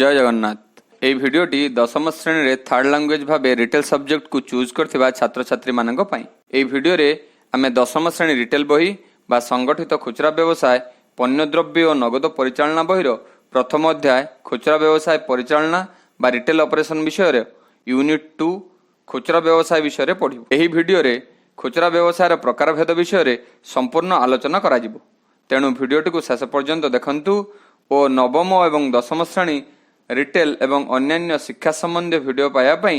जय जगन्नाथ। এই ভিডিওটি দশম শ্রেণীরে থার্ড ল্যাঙ্গুয়েজ ভাবে রিটেল সবজেক্ট কু চুজ করথিবা ছাত্র ছাত্রী মানক পাই। এই ভিডিওরে আমি দশম শ্রেণী রিটেল বহি বা সংগঠিত খুচরা ব্যবসায় পণ্যদ্রব্য ও নগদ পরিচালনা বহির প্রথম অধ্যায় খুচরা ব্যবসায় পরিচালনা বা রিটেল অপারেশন বিষয়ে यूनिट 2 খুচরা ব্যবসায় বিষয়ে পড়িব। এই ভিডিওরে খুচরা ব্যবসায়ের প্রকারভেদ বিষয়ে সম্পূর্ণ আলোচনা করা যাব। তেণু ভিডিওটি শেষ পর্যন্ত দেখন্তু ও নবম এবং দশম শ্রেণী रिटेल एवं अन्यान्य शिक्षा संबंधी वीडियो पाइबापी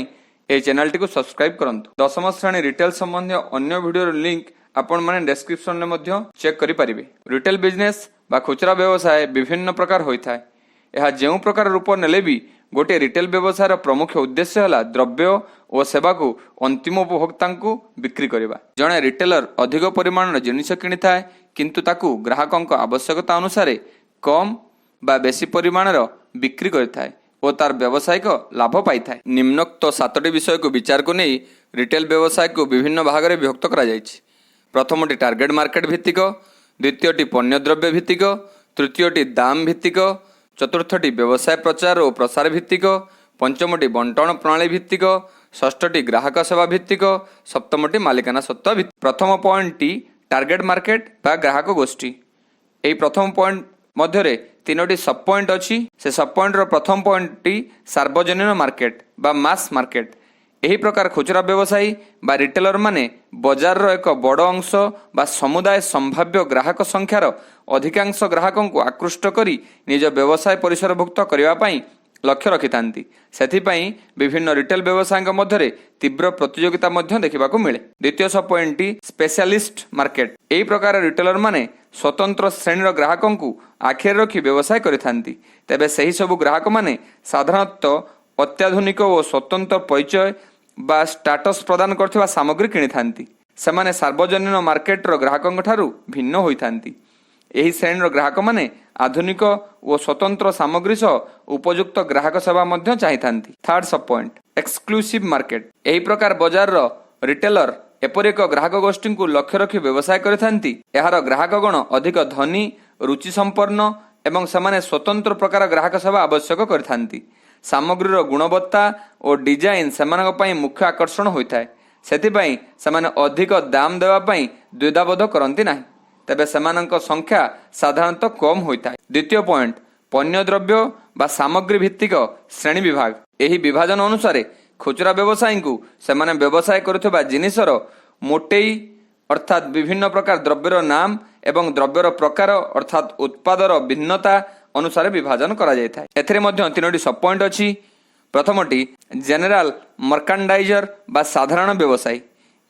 ये चैनल टी सब्सक्राइब करंतु। दशम श्रेणी रिटेल संबंधी अन्य वीडियो लिंक आपण माने डिस्क्रिप्शन में मध्य चेक करि परिबे। रिटेल बिजनेस बा खुचरा व्यवसाय विभिन्न प्रकार होइथाय। यह जेउ प्रकार रूप नेले भी गोटे रिटेल व्यवसायर प्रमुख उद्देश्य है द्रव्य और सेवा को अंतिम उपभोक्ता को बिक्री करवा। जड़े रिटेलर अधिक परिमाण जिनिस किनी थाए किंतु ताकू ग्राहकों आवश्यकता अनुसार कम बा बेसी परिमाणर बिक्री करथाय और तार व्यावसायिक लाभ पाई थाए। निम्नोक्त 7टी विषय को विचार को नहीं रिटेल व्यवसाय को विभिन्न भाग में विभक्त करा जायछि। प्रथमटी टार्गेट मार्केट भित्तिक, द्वितीयटी पण्यद्रव्य भित्तिक, तृतीयटी दाम भित्तिक, चतुर्थटी व्यवसाय प्रचार और प्रसार भित्तिक, पंचमटी बंटन प्रणाली भित्तिक, षष्ठटी ग्राहक सेवा भित्तिक, सप्तमटी मालिकाना सत्व भित्तिक। प्रथम पॉइंट टी टार्गेट मार्केट बा ग्राहक गोष्ठी। यही प्रथम पॉइंट मध्यरे तीनोटी सब पॉइंट अच्छी। से सब पॉइंट रो प्रथम पॉइंट टी सार्वजनीन मार्केट बा मास मार्केट। यही प्रकार खुचरा व्यवसायी बा रिटेलर माने बाजार रो एक बड़ अंश बा समुदाय संभाव्य ग्राहक संख्यार अधिकांश ग्राहकों को आकृष्ट करी निज व्यवसाय परिसरभुक्त करने पाई लक्ष्य रखिथांती। सेथिपाई विभिन्न रिटेल व्यवसायीक मध्यरे तीव्र प्रतियोगिता मध्य देखिबाकू मिले। द्वितीय सब पॉइंट टी स्पेशलिस्ट मार्केट। एही प्रकार रिटेलर माने स्वतंत्र श्रेणीर ग्राहकों को आखिर रखी व्यवसाय करिथांती। तेबे सही सबु ग्राहक माने साधारणतः अत्याधुनिक और स्वतंत्र परिचय बा स्टाटस प्रदान करथिबा सामग्री किनिथांती। सेमाने सार्वजनीन मार्केटर ग्राहकों ठारू भिन्न होइथांती। एही श्रेणीर ग्राहक माने आधुनिक और स्वतंत्र सामग्री सह उपयुक्त ग्राहक सेवा मध्य चाहिथांती। थर्ड सब पॉइंट एक्सक्लूसिव मार्केट। एही प्रकार बाजार रो रिटेलर एपरि एक ग्राहक गोष्ठी को लक्ष्य रखी व्यवसाय करिथांती। एहार ग्राहकगण अधिक धनी, रुचि संपन्न एवं सेमाने स्वतंत्र प्रकार ग्राहक सेवा आवश्यक करिथांती। सामग्रीर गुणवत्ता और डिजाइन सेमानक पई मुख्य आकर्षण होइथाय। सेथिपई सेमाने अधिक दाम देवा पई द्विधाबोध करंती नाही। तेबे सेमानक संख्या साधारणतः कम होइथाय। द्वितीय पॉइंट पण्यद्रव्य बा सामग्री भित्तिक श्रेणी विभाग। एही विभाजन अनुसार खुचरा व्यवसायी को सेमाने व्यवसाय करुथिबा जिनिसर मोटेई अर्थात विभिन्न प्रकार द्रव्यर नाम एवं द्रव्यर प्रकार अर्थात उत्पादर भिन्नता अनुसार विभाजन करा जायथाय। एथिरे मध्य तीनोटी सब पॉइंट अछि। प्रथमटी जनरल मर्कांडाइजर बा साधारण व्यवसायी।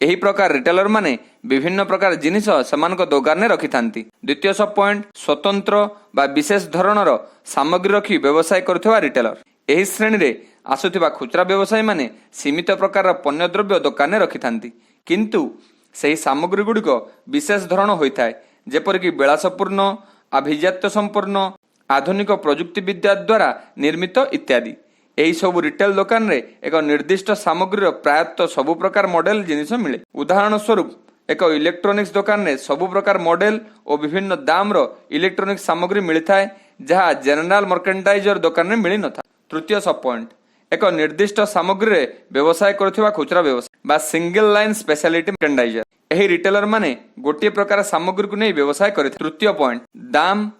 एही प्रकार रिटेलर माने विभिन्न प्रकार जिनिस सेमानक दोकान में रखिथांती। द्वितीय सब पॉइंट स्वतंत्र बा विशेष धरणर सामग्री रखी व्यवसाय करुथिबा रिटेलर। एही श्रेणी रे आसुथिबा खुचरा व्यवसायी माने सीमित प्रकार पण्यद्रव्य दोकान में रखिथांती किंतु सही सामग्री गुड़िक विशेष धरण होइथाय जेपरिक विलासपूर्ण, आभिजात्य संपन्न, आधुनिक प्रजुक्ति विद्या द्वारा निर्मित इत्यादि। एही सब रिटेल दुकान रे एक निर्दिष्ट सामग्री प्रायतः सबु प्रकार मॉडल जिनिस मिले। उदाहरण स्वरूप एक इलेक्ट्रोनिक्स दुकान रे सबु प्रकार मॉडल और विभिन्न दाम रो इलेक्ट्रोनिक्स सामग्री मिलता है जहाँ जनरल मर्केंडाइजर दुकान में मिली नथा। तृतीय सब पॉइंट एक निर्दिष्ट सामग्री रे व्यवसाय करथिबा खुचरा व्यवसाय बा सिंगल लाइन स्पेशलिटी मर्केंडाइजर। एही रिटेलर माने गोटे प्रकार सामग्री को नहीं व्यवसाय करथि। तृतीय पॉइंट दाम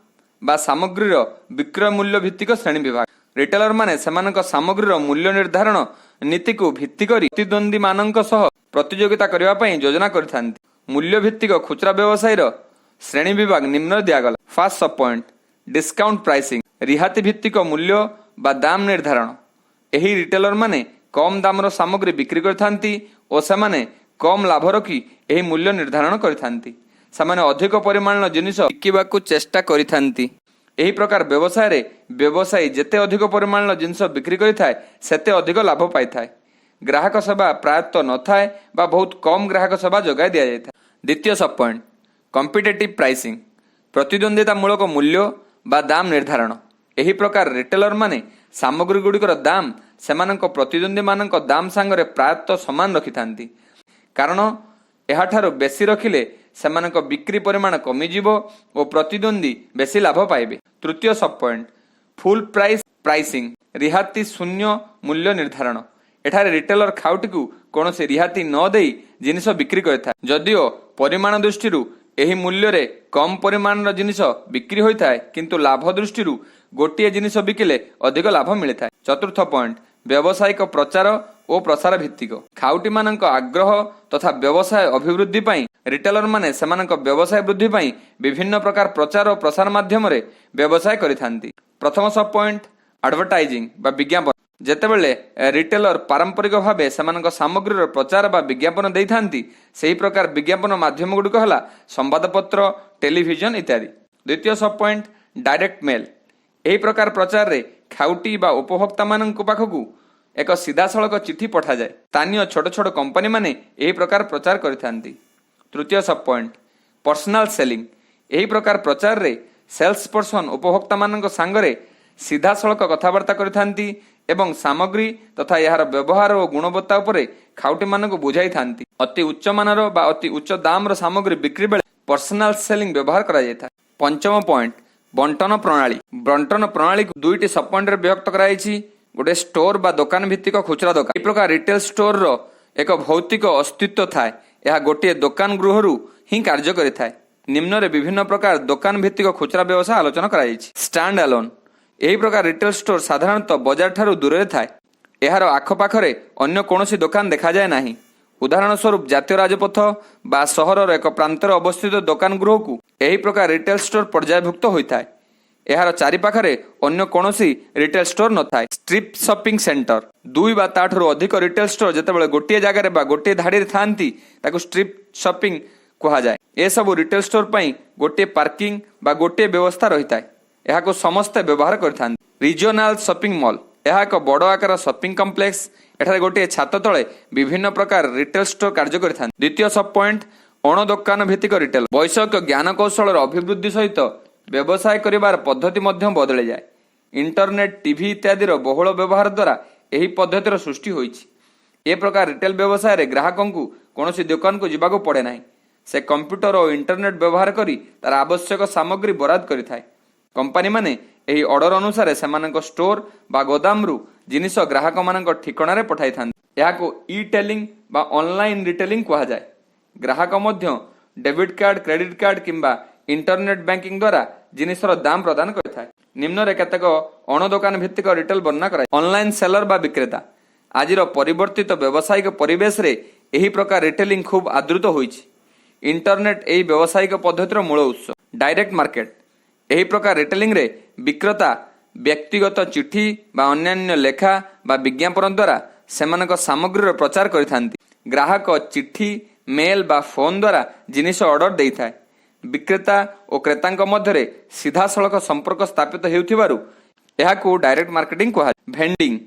बा सामग्री रो विक्रय मूल्य भित्तिक श्रेणी विभाग। रिटेलर माने सेमानक सामग्रीर मूल्य निर्धारण नीति को भित्ति करी प्रतिद्वंदी मानक सह प्रतियोगिता करबा पई योजना करिथांती। मूल्य भित्तिक खुचरा व्यवसायीर श्रेणी विभाग निम्न दियागला। फर्स्ट सब पॉइंट डिस्काउंट प्राइसिंग। रिहाती भित्तिक मूल्य बा दाम निर्धारण। एही रिटेलर माने कम दामर सामग्री बिक्री करिथांती और सेमाने कम लाभ रखी एही मूल्य निर्धारण करिथांती। सेमाने अधिक परिमाणर जिनिस बिकिबाकू चेष्टा करिथांती। एही प्रकार व्यवसाय रे व्यवसायी जेते अधिक परिमाणर जिनिस बिक्री करिथाय सेते अधिक लाभ पाइथाय। ग्राहक सेवा प्रायतः न थाए बा बहुत कम ग्राहक सेवा जोगाई दिया जायथा। द्वितीय सब पॉइंट कॉम्पिटिटिव प्राइसिंग। प्रतिद्वंदितामूलक मूल्य बा दाम निर्धारण। एही प्रकार रिटेलर माने सामग्री गुड़िकर दाम सेमानक प्रतिद्वंदी मानक दाम सांगरे प्रायतः समान रखिथांती कारण एहाठारो बेसी रखिले सेमानक बिक्री परिमाण कमिजिवो और प्रतिद्वंदी बेसी लाभ पाइबे। तृतीय सब पॉइंट फुल प्राइस प्राइसिंग रिहाती शून्य मूल्य निर्धारण एठारे रिटेलर खाउटी को कौन से रिहाती न देई जिनिस बिक्री करता जदिओ परिमाण दृष्टि एही मूल्य रे कम परिमाण जिनिस बिक्री होता है किंतु लाभ दृष्टि गोटे जिनिस बिकिले अधिक लाभ मिलता है। चतुर्थ पॉइंट व्यावसायिक प्रचार और प्रसार भित्तिक खाउटी मानक आग्रह तथा व्यवसाय अभिवृद्धि पाई रिटेलर माने सेमानक व्यवसाय वृद्धि पाई विभिन्न प्रकार प्रचार और प्रसार माध्यम रे व्यवसाय करिथांती। प्रथम सब पॉइंट एडवर्टाइजिंग बा विज्ञापन जेतेबेले रिटेलर पारंपरिक भावे सेमानक सामग्रीर प्रचार बा विज्ञापन देइथांती सेही प्रकार विज्ञापन माध्यम गुडिक हला संवादपत्र टेलीविजन इत्यादि। द्वितीय सब पॉइंट डायरेक्ट मेल एही प्रकार प्रचार रे खाउटी बा उपभोक्ता मानक पाखकू एक सीधा सड़क चिठी पठा जाए स्थानीय छोट छोट कंपनी माने एही प्रकार प्रचार करिथांती। तृतीय सब पॉइंट पर्सनल सेलिंग एही प्रकार प्रचार रे सेल्स पर्सन उपभोक्ता मानक सांगरे सीधा सड़क कथबार्ता करिथांती एवं सामग्री तथा यार व्यवहार और गुणवत्ता उपरे खाउटी मानक बुझाई थांती। अति उच्च मानर बा अति उच्च दाम रो सामग्री बिक्री बेले पर्सनल सेलिंग व्यवहार करा जायथा। पंचम पॉइंट बंटन प्रणाली को दुईटी सब पॉइंट रे विभक्त कराइछि। गोटे स्टोर बा दुकान भित्तिक खुचरा दुकान ए प्रकार रिटेल स्टोर रो एक भौतिक अस्तित्व थाए यह गोटे दुकान गृहरु ही कार्य करिथाए। निम्न रे विभिन्न प्रकार दुकान भित्तिक खुचरा व्यवसाय आलोचना कराइछि। स्टैंड अलोन एही प्रकार रिटेल स्टोर साधारणतः बाजार ठारू दूर रे थाए एहार आखपाखरे अन्य कोनोसी दुकान देखा जाए नाही। उदाहरण स्वरूप जातीय राजपथ बा सहरर एक प्रांतर अवस्थित दुकान गृह को एही प्रकार रिटेल स्टोर पर्यायभुक्त होइथाए। एहार चारिपाखरे अन्य कोनोसी रिटेल स्टोर न थाए। स्ट्रिप शॉपिंग सेंटर दुई बा ताठरू अधिक रिटेल स्टोर जेतेबेले गोटे जगार बा गोटे धाड़ी रे थांती ताकू स्ट्रिप शॉपिंग कहा जाए। ए सब रिटेल स्टोर पई गोटे पार्किंग बा गोटे व्यवस्था रहिताए एहाको समस्त व्यवहार करथान। रीजनल शॉपिंग मॉल यह एक बड़ आकार शॉपिंग कॉम्प्लेक्स एठारे गोटे छात तले विभिन्न प्रकार रिटेल स्टोर कार्य करथान। द्वितीय सब पॉइंट अण दुकान भित्तिक रिटेल वैषयिक ज्ञान कौशल अभिवृद्धि सहित व्यवसाय करिवार पद्धति मध्य बदली जाए। इंटरनेट टीवी इत्यादि बहुल व्यवहार द्वारा यही पद्धतिर सृष्टि होइछि। ए प्रकार रिटेल व्यवसाय रे ग्राहकों को कौनसी दुकान को जिबाको पड़े नाही से कंप्यूटर और इंटरनेट व्यवहार करी तार आवश्यक सामग्री बराद करिथाए। कंपनी माने एही ऑर्डर अनुसार सेमानक स्टोर बा गोदामरू जिनिस ग्राहक मानक ठिकाना रे पठाई थांती। याको ई टेलिंग बा ऑनलाइन रिटेलिंग कहा जाए। ग्राहक मध्य डेबिट कार्ड क्रेडिट कार्ड किंबा इंटरनेट बैंकिंग द्वारा जिनिसर दाम प्रदान करिथाए। निम्न रे केतेक अण दुकान भित्तिक रिटेल वर्णना कराय। ऑनलाइन सेलर बा विक्रेता आजिर परिवर्तित व्यावसायिक परिवेश रे एही प्रकार रिटेलिंग खूब आदृत होइछि। इंटरनेट एही व्यावसायिक पद्धतिर मूल उत्स। डायरेक्ट मार्केट एही प्रकार रिटेलिंग रे विक्रेता व्यक्तिगत चिठी बा अन्यान्य लेखा बा विज्ञापन द्वारा सेमानक सामग्रीर प्रचार करिथांती। ग्राहक चिठी मेल बा फोन द्वारा जिनिस ऑर्डर देइथाए। विक्रेता और क्रेतांक मध्यरे सीधा सड़क संपर्क स्थापित हेउथिबारु एहाकू डायरेक्ट मार्केटिंग कहा। भेंडिंग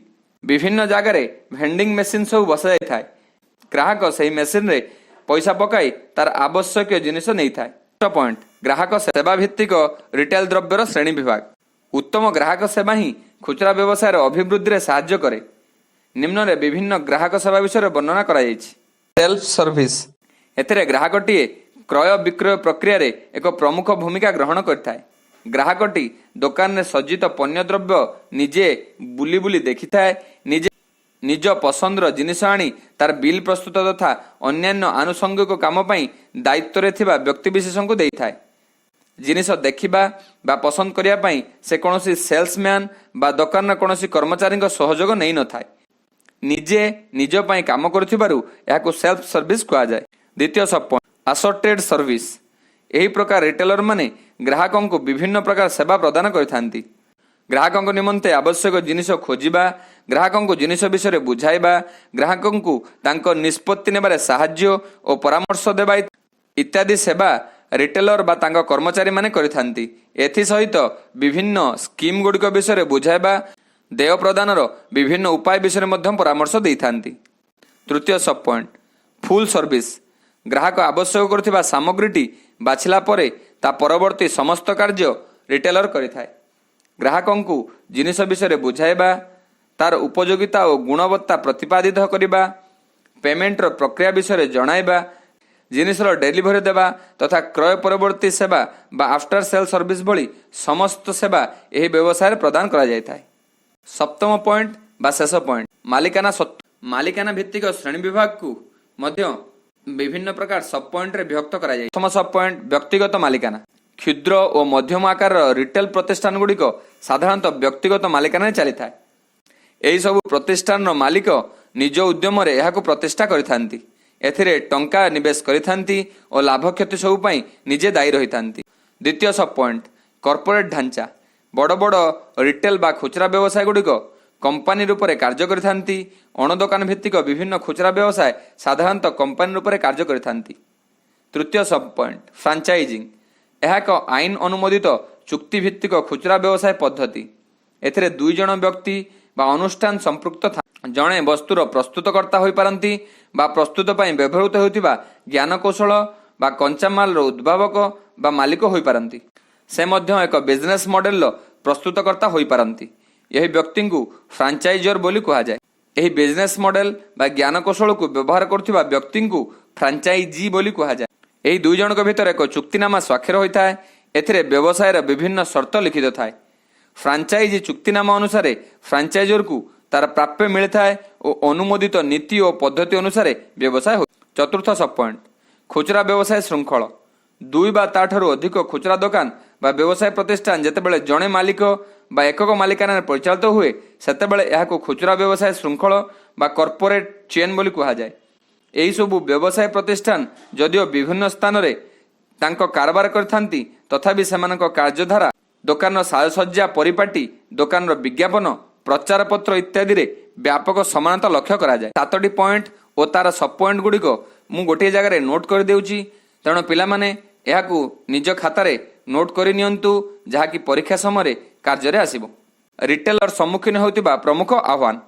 विभिन्न जगार भेंडिंग मेसिन सब बसा जाइथाए। ग्राहक सही मेसिन रे पैसा पकाई तार आवश्यक जिनिस नहीं थाए। पॉइंट ग्राहक सेवा भित्तिक रिटेल द्रव्यर श्रेणी विभाग उत्तम ग्राहक सेवा ही खुचरा व्यवसाय अभिवृद्धि रे साहाय्य करे। निम्न रे विभिन्न ग्राहक सेवा विषय वर्णना करा जायछि। सेल्फ सर्विस एथिरे ग्राहकटीए क्रय विक्रय प्रक्रिया रे एक प्रमुख भूमिका ग्रहण करथाए। ग्राहकटी दुकान रे सज्जित पण्य द्रव्य निजे बुली बुली देखिथाए। निज पसंदर जिनिस आनी तार बिल प्रस्तुत तथा अन्यान्य आनुषंगिक काम पई दायित्व रे थिबा व्यक्ति विशेष को देइथाए। जिनिस देखिबा बा पसंद करिया पई से कोनोसी सेल्समैन बा दुकान कोनोसी कर्मचारी सहयोग नै न थाए। निजे निज पई काम करथिबारु याको सेल्फ सर्विस कहा जाय। द्वितीय सब पॉइंट असोर्टेड सर्विस एही प्रकार रिटेलर माने ग्राहकों को विभिन्न प्रकार सेवा प्रदान करिथांती। ग्राहकों निमंते आवश्यक जिनिस खोजिबा ग्राहकों को जिनिस विषय बुझाइबा ग्राहकों को तांको निष्पत्ति नेबारे साहाय्य और परामर्श देबा इत्यादि सेवा रिटेलर बा तांको कर्मचारी माने करिथांती। एथि सहित विभिन्न स्कीम गुडिक विषय बुझाइबा देय प्रदानर विभिन्न उपाय विषय मध्यम परामर्श देइथांती। तृतीय सब पॉइंट फुल सर्विस ग्राहक आवश्यक करथिबा सामग्रीटी बाछिला परे ता परवर्ती समस्त कार्य रिटेलर करिथाए। ग्राहकों को जिनिस विषय बुझाइबा तार उपयोगिता और गुणवत्ता प्रतिपादित करिबा पेमेंटर प्रक्रिया विषय जणाइबा जिनिसर डेलीवरी देवा तथा क्रय परवर्ती सेवा बा आफ्टर सेल सर्विस भली समस्त सेवा एही व्यवसाय प्रदान करा जायथाए। सप्तम पॉइंट बा शेष पॉइंट मालिकाना भित्तिक श्रेणी विभाग को मध्य विभिन्न प्रकार सब पॉइंट रे विभक्त करा जाय। प्रथम सब पॉइंट व्यक्तिगत मालिकाना। क्षुद्र और मध्यम आकार रिटेल प्रतिष्ठान गुड़िक साधारणतः व्यक्तिगत मालिकाना चली था। यही सब प्रतिष्ठान मालिक निज उद्यम प्रतिष्ठा करिथांती। एथिरे टंका निवेश करिथांती और लाभ क्षति सब पई निजे दायी रहिथांती। द्वितीय सब पॉइंट कॉर्पोरेट ढांचा। बड़ बड़ रिटेल बा खुचरा व्यवसाय गुड़िक कंपानी रूप में कार्य करिथांती। अणदोकान भित्तिक विभिन्न खुचरा व्यवसाय साधारणतः कंपानी रूप में कार्य करिथांती। तृतीय सब पॉइंट फ्रांचाइजिंग। यह एक आईन अनुमोदित चुक्ति भित्तिक खुचरा व्यवसाय पद्धति। एथिरे दुई जन व्यक्ति बा अनुष्ठान संपृक्त था। जड़े वस्तुर प्रस्तुतकर्ता हो पारती बा प्रस्तुत पई व्यवहृत होतिबा ज्ञान कौशल बा कंचामाल उद्भावक बा मालिक हो पारती। से मध्य एक बिजनेस मॉडल प्रस्तुतकर्ता हो पारती। यही व्यक्ति को फ्रांचाइजर बोली कहा जाए। यही बिजनेस मॉडल बा ज्ञान कौशल को व्यवहार करथिबा व्यक्ति को फ्रांचाइजी बोली कहा जाए। यही दुई जनक भितर एक चुक्तिनामा स्वाक्षर होता है। एथिरे व्यवसायर विभिन्न शर्त लिखित थाए। फ्रांचाइजी चुक्तिनामा अनुसार फ्रांचाइजर को तार प्राप्य मिलता है और अनुमोदित नीति और पद्धति अनुसार व्यवसाय हो। चतुर्थ सब पॉइंट खुचरा व्यवसाय श्रृंखल। दुई बा ताठू अधिक खुचरा दुकान बा व्यवसाय प्रतिष्ठान जेतेबेले जणे मालिक बा एकक मालिकाना परिचालित हुए सेतेबेले एहाको खुचरा व्यवसाय श्रृंखल बा कॉर्पोरेट चेन बोली कहा जाए। यही सबु व्यवसाय प्रतिष्ठान जदिओ विभिन्न स्थान रे तांको कारबार करथांती तथापि सेमानक कार्यधारा दुकान साजसज्जा परिपाटी दुकान विज्ञापन प्रचार पत्र इत्यादि रे व्यापक समानता लक्ष्य करा जाए। 7टी पॉइंट और तार सब पॉइंट गुड़िक मु गोटे जगह नोट कर देउची। तेणु पिला माने एहाकू निज खातारे नोट करि नियंतु जहाँकि परीक्षा समय कार्य आसिबो। रिटेलर सम्मुखीन होतिबा प्रमुख आह्वान।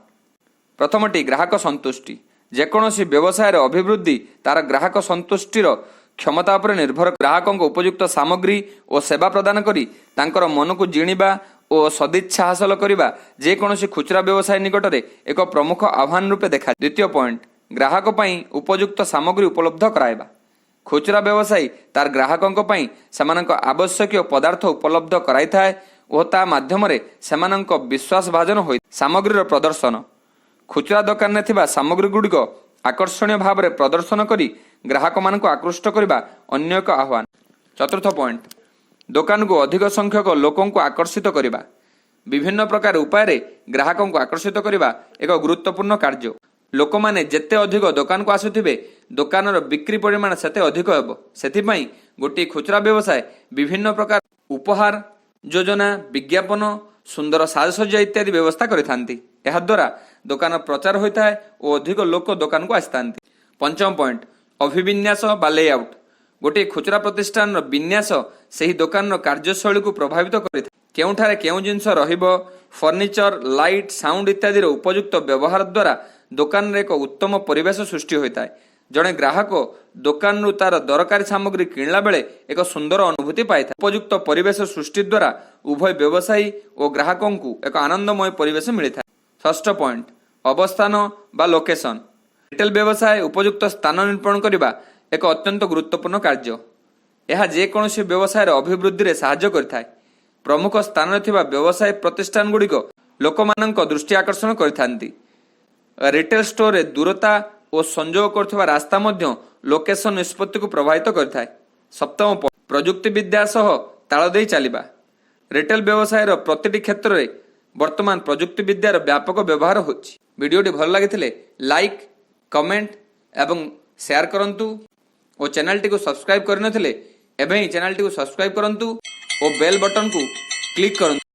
प्रथमटी ग्राहक संतुष्टि। जेकोसी व्यवसाय अभिवृद्धि तार ग्राहक संतुष्टिर क्षमता पर निर्भर। ग्राहकों उपयुक्त सामग्री और सेवा प्रदान करी तांकर मन को जिणिबा और सदिच्छा हासिल करबा जेकोसी खुचरा व्यवसाय निकट में एक प्रमुख आह्वान रूपे देखा। द्वितीय पॉइंट ग्राहक पई उपयुक्त सामग्री उपलब्ध कराइबा। खुचरा व्यवसायी तार ग्राहकों पई सेमानक आवश्यक पदार्थ उपलब्ध कराई थाए और ता माध्यम रे सेमानक विश्वास भाजन होई। सामग्रीर प्रदर्शन। खुचरा दुकान में थिबा सामग्री गुड़िक आकर्षणीय भाव में प्रदर्शन करी ग्राहक मान आकृष्ट करने अन्य एक आह्वान। चतुर्थ पॉइंट दुकान को अधिक संख्यक लोकों को आकर्षित करने। विभिन्न प्रकार उपाय ग्राहकों को आकर्षित करने एक गुरुत्वपूर्ण कार्य। लोक माने जेते अधिक दुकान को आसुथिबे दुकानर बिक्री परिमाण सेते अधिक हेबो। सेथिपई गोटे खुचरा व्यवसाय विभिन्न प्रकार उपहार योजना विज्ञापन सुंदर साजसज्जा इत्यादि व्यवस्था करिथांती। एहा द्वारा दुकान प्रचार होता है और अधिक लोक दुकान को आसतांती। पंचम पॉइंट अभिविन्यास बा लेआउट। गोटे खुचरा प्रतिष्ठान विन्यास सही दुकान कार्यशैली को प्रभावित करिଥାଏ। केउठारे केउ जिंस रहिबो फर्निचर लाइट साउंड इत्यादि उपयुक्त व्यवहार द्वारा दुकान रे एक उत्तम परिवेश सृष्टि होता है। जड़े ग्राहक दुकान रु तार दरकारी सामग्री किणला बेले एक सुंदर अनुभूति पाई था। उपयुक्त परिवेश सृष्टि द्वारा उभय व्यवसायी और ग्राहकों को एक आनंदमय परिवेश मिलता है। षष्ठ पॉइंट अवस्थान बा लोकेशन। रिटेल व्यवसाय उपयुक्त स्थान निरूपण करने एक अत्यंत गुरुत्वपूर्ण कार्य। यह जेकोसी व्यवसाय अभिवृद्धि में साहाय्य करता है। प्रमुख स्थान में व्यवसाय प्रतिष्ठान गुड़िक लोकमानक दृष्टि आकर्षण करथांती। रिटेल स्टोर रे दूरता और संजोग करथवा रास्ता मध्य लोकेशन निष्पत्ति को प्रभावित करता है। सप्तम प्रजुक्ति विद्या सह ताल देई चलिबा। रिटेल व्यवसाय प्रतिटी क्षेत्र में वर्तमान प्रजुक्ति विद्यार व्यापक व्यवहार होछि। वीडियोटी भल लागिथिले लाइक कमेंट एवं शेयर करंतु और चैनल टी को सब्सक्राइब करनथिले एबे ही चैनल टी को सब्सक्राइब करंतु और बेल बटन को क्लिक करंतु।